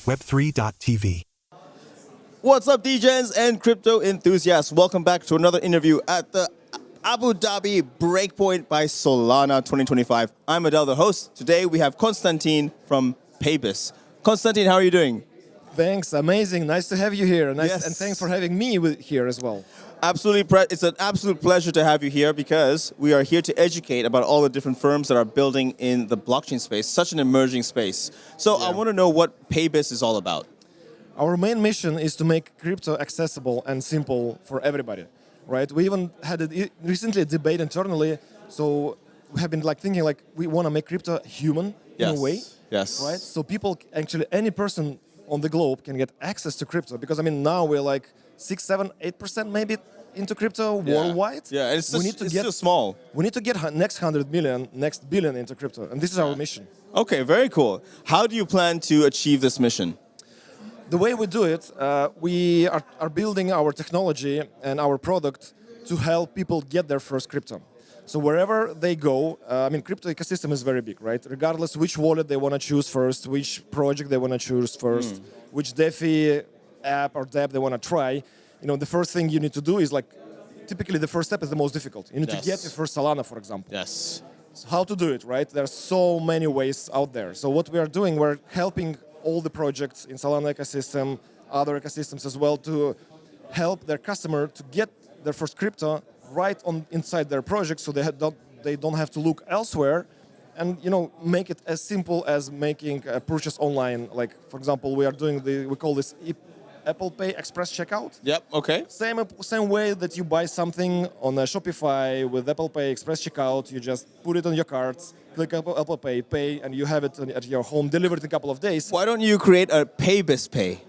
web3.tv. What's up, DJs and crypto enthusiasts? Welcome back to another interview at the Abu Dhabi Breakpoint by Solana 2025. I'm Adele, the host. Today we have Konstantin from Paybis. Konstantin, how are you doing? Thanks, amazing. Nice to have you here. Yes. And thanks for having me here as well. Absolutely, it's an absolute pleasure to have you here because we are here to educate about all the different firms that are building in the blockchain space, such an emerging space. So I want to know what Paybis is all about. Our main mission is to make crypto accessible and simple for everybody, right? We even had recently a debate internally, so we have been thinking we want to make crypto human in a way, Yes. right? So people, actually any person on the globe can get access to crypto because now we're 6, 7, 8% maybe into crypto worldwide. Yeah, and it's still small. We need to get next 100 million, next billion into crypto, and this is our mission. Okay, very cool. How do you plan to achieve this mission? The way we do it, we are building our technology and our product to help people get their first crypto. So wherever they go, crypto ecosystem is very big, right? Regardless which wallet they want to choose first, which project they want to choose first, which DeFi app or dApp they want to try, the first thing you need to do is typically the first step is the most difficult. You need to get your first Solana, for example. Yes. So how to do it, right? There's so many ways out there. So what we are doing, we're helping all the projects in Solana ecosystem, other ecosystems as well, to help their customer to get their first crypto right inside their project, so they don't have to look elsewhere, and make it as simple as making a purchase online. Like for example, we call this Apple Pay Express Checkout. Yep. Okay. Same way that you buy something on a Shopify with Apple Pay Express Checkout, you just put it on your cards, click Apple Pay, pay, and you have it at your home delivered in a couple of days. Why don't you create a Paybis Pay?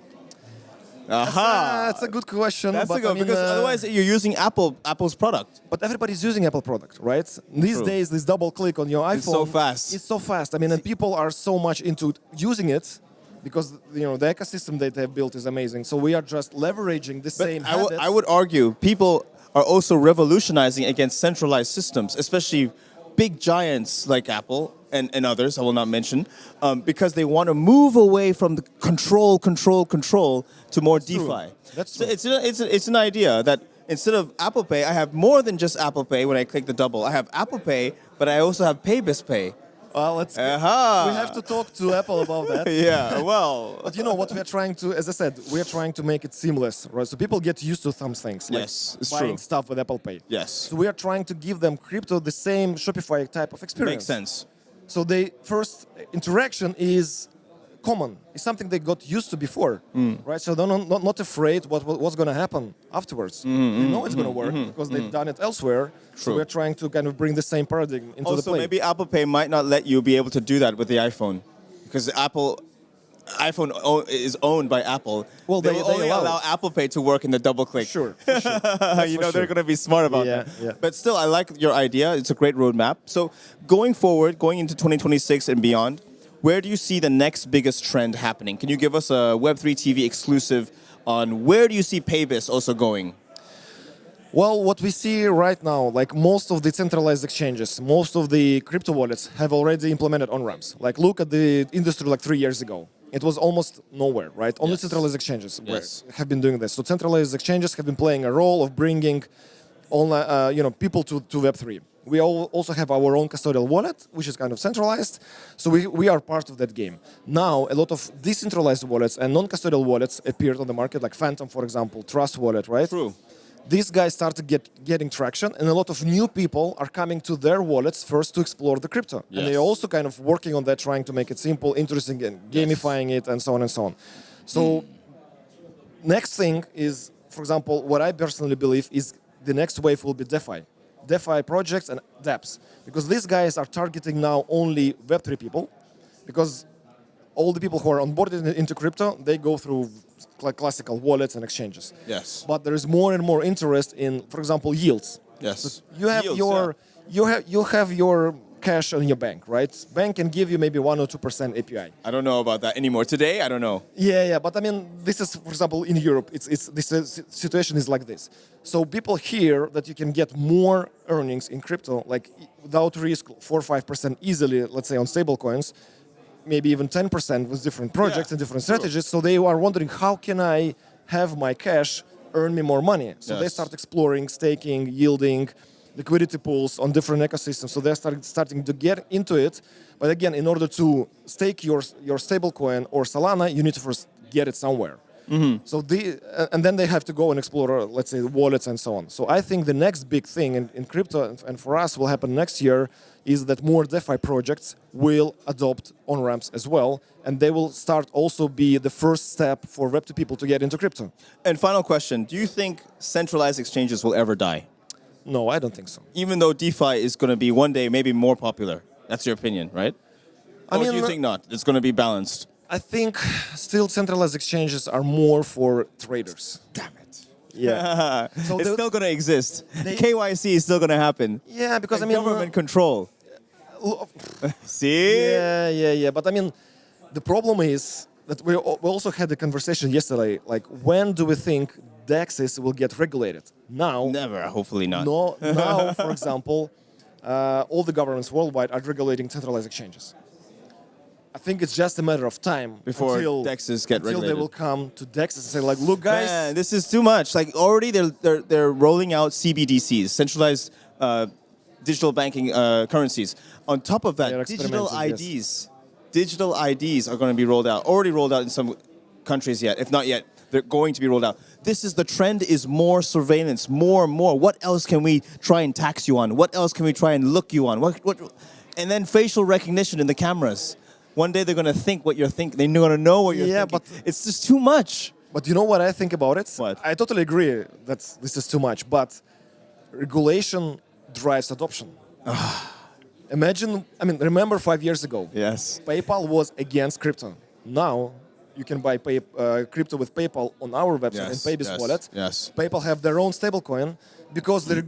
That's a good question. Because otherwise you're using Apple's product. But everybody's using Apple product, right? These days, this double click on your iPhone. It's so fast. It's so fast. And people are so much into using it because the ecosystem that they've built is amazing. So we are just leveraging the same habits. I would argue people are also revolutionizing against centralized systems, especially big giants like Apple and others, I will not mention, because they want to move away from the control to more DeFi. That's true. It's an idea that instead of Apple Pay, I have more than just Apple Pay when I click the double. I have Apple Pay, but I also have Paybis Pay. Well, we have to talk to Apple about that. Yeah, well. But what we are trying to, as I said, we are trying to make it seamless, right? So people get used to some things, like it's buying true. stuff with Apple Pay. Yes. So we are trying to give them crypto the same Shopify type of experience. Makes sense. So the first interaction is common. It's something they got used to before, right? So they're not afraid what's going to happen afterwards. They know it's going to work because they've done it elsewhere. True. So we're trying to kind of bring the same paradigm into the Also, play. maybe Apple Pay might not let you be able to do that with the iPhone, because the iPhone is owned by Apple. Well, they will only allow Apple Pay to work in the double click. Sure. For sure. They're going to be smart about that. Yeah. But still, I like your idea. It's a great roadmap. So going forward, going into 2026 and beyond, where do you see the next biggest trend happening? Can you give us a Web3 TV exclusive on where do you see Paybis also going? Well, what we see right now, most of the centralized exchanges, most of the crypto wallets have already implemented on-ramps. Look at the industry 3 years ago. It was almost nowhere, right? Only centralized exchanges have been doing this. So centralized exchanges have been playing a role of bringing people to Web3. We also have our own custodial wallet, which is kind of centralized. So we are part of that game. Now, a lot of decentralized wallets and non-custodial wallets appeared on the market, like Phantom, for example, Trust Wallet, right? True. These guys started getting traction, and a lot of new people are coming to their wallets first to explore the crypto. Yes. And they're also kind of working on that, trying to make it simple, interesting, and gamifying it, and so on and so on. So next thing is, for example, what I personally believe is the next wave will be DeFi. DeFi projects and dApps. Because these guys are targeting now only Web3 people, because all the people who are onboarded into crypto, they go through classical wallets and exchanges. Yes. But there is more and more interest in, for example, yields. Yes. So you have your cash on your bank, right? Bank can give you maybe 1 or 2% API. I don't know about that anymore. Today, I don't know. Yeah. But this is, for example, in Europe, this situation is like this. So people hear that you can get more earnings in crypto, without risk, 4 or 5% easily, let's say on stablecoins. maybe even 10% with different projects Yeah, and different true. strategies. So they are wondering, how can I have my cash earn me more money? So they Yes. start exploring, staking, yielding, liquidity pools on different ecosystems. So they're starting to get into it. But again, in order to stake your stablecoin or Solana, you need to first get it somewhere. So and then they have to go and explore, let's say, wallets and so on. So I think the next big thing in crypto and for us will happen next year is that more DeFi projects will adopt on-ramps as well, and they will start also be the first step for Web2 people to get into crypto. And final question, do you think centralized exchanges will ever die? No, I don't think so. Even though DeFi is going to be one day maybe more popular. That's your opinion, right? Or do you think not? It's going to be balanced? I think still centralized exchanges are more for traders. Damn it. Yeah. So It's still going to exist. KYC is still going to happen. Yeah, because And government control. See? Yeah. But I mean, the problem is that we also had a conversation yesterday. Like, when do we think DAXs will get regulated? Now. Never. Hopefully not. No. Now, for example, all the governments worldwide are regulating centralized exchanges. I think it's just a matter of time Before until DEXs get until regulated. they will come to DEXs and say, like, look, guys. Man, this is too much. Like already they're rolling out CBDCs, centralized digital banking currencies. On top of They're that, digital experimenting, IDs. Digital IDs are going to be rolled out. Already rolled out in some countries yet. If not yet, they're going to be rolled out. This is the trend is more surveillance, more and more. What else can we try and tax you on? What else can we try and look you on? And then facial recognition in the cameras. One day they're going to think what you're thinking. They're going to know what you're thinking. But it's just too much. But you know what I think about it? What? I totally agree that this is too much, but regulation drives adoption. Imagine, I mean, remember 5 years ago, Yes. PayPal was against crypto. Now, you can buy crypto with PayPal on our website and Paybis wallet. Yes. PayPal have their own stablecoin because they're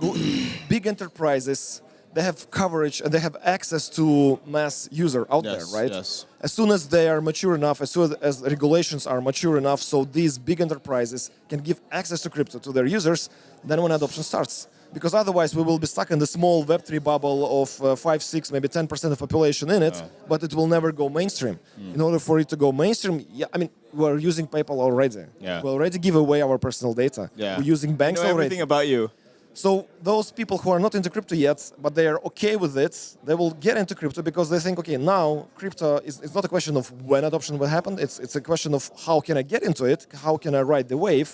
big enterprises. They have coverage and they have access to mass user out there, right? Yes. As soon as they are mature enough, as soon as regulations are mature enough, so these big enterprises can give access to crypto to their users, then when adoption starts. Because otherwise we will be stuck in the small Web3 bubble of 5, 6, maybe 10% of population in it, but it will never go mainstream. In order for it to go mainstream, I mean, we're using PayPal already. Yeah. We already give away our personal data. Yeah. We're using banks I know already. everything about you. So those people who are not into crypto yet, but they are okay with it, they will get into crypto because they think, okay, now crypto is not a question of when adoption will happen. It's a question of how can I get into it? How can I ride the wave?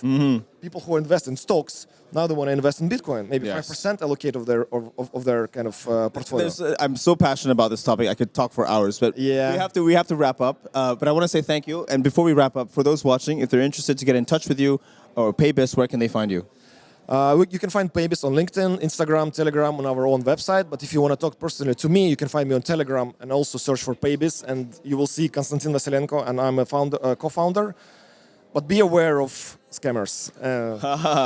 People who invest in stocks, now they want to invest in Bitcoin. Maybe 5% allocate of their kind of portfolio. I'm so passionate about this topic. I could talk for hours, but Yeah. we have to wrap up. But I want to say thank you. And before we wrap up, for those watching, if they're interested to get in touch with you or Paybis, where can they find you? You can find Paybis on LinkedIn, Instagram, Telegram, on our own website. But if you want to talk personally to me, you can find me on Telegram and also search for Paybis, and you will see Konstantin Vasilenko, and I'm a co-founder. But be aware of scammers.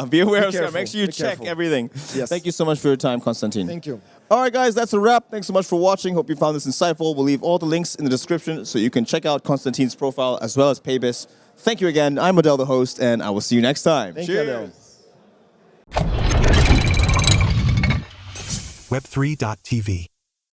Be aware of careful, that. Make sure you be check careful. everything. Yes. Thank you so much for your time, Konstantin. Thank you. All right, guys, that's a wrap. Thanks so much for watching. Hope you found this insightful. We'll leave all the links in the description so you can check out Konstantin's profile as well as Paybis. Thank you again. I'm Adele, the host, and I will see you next time. Thank you, Adele. Web3.tv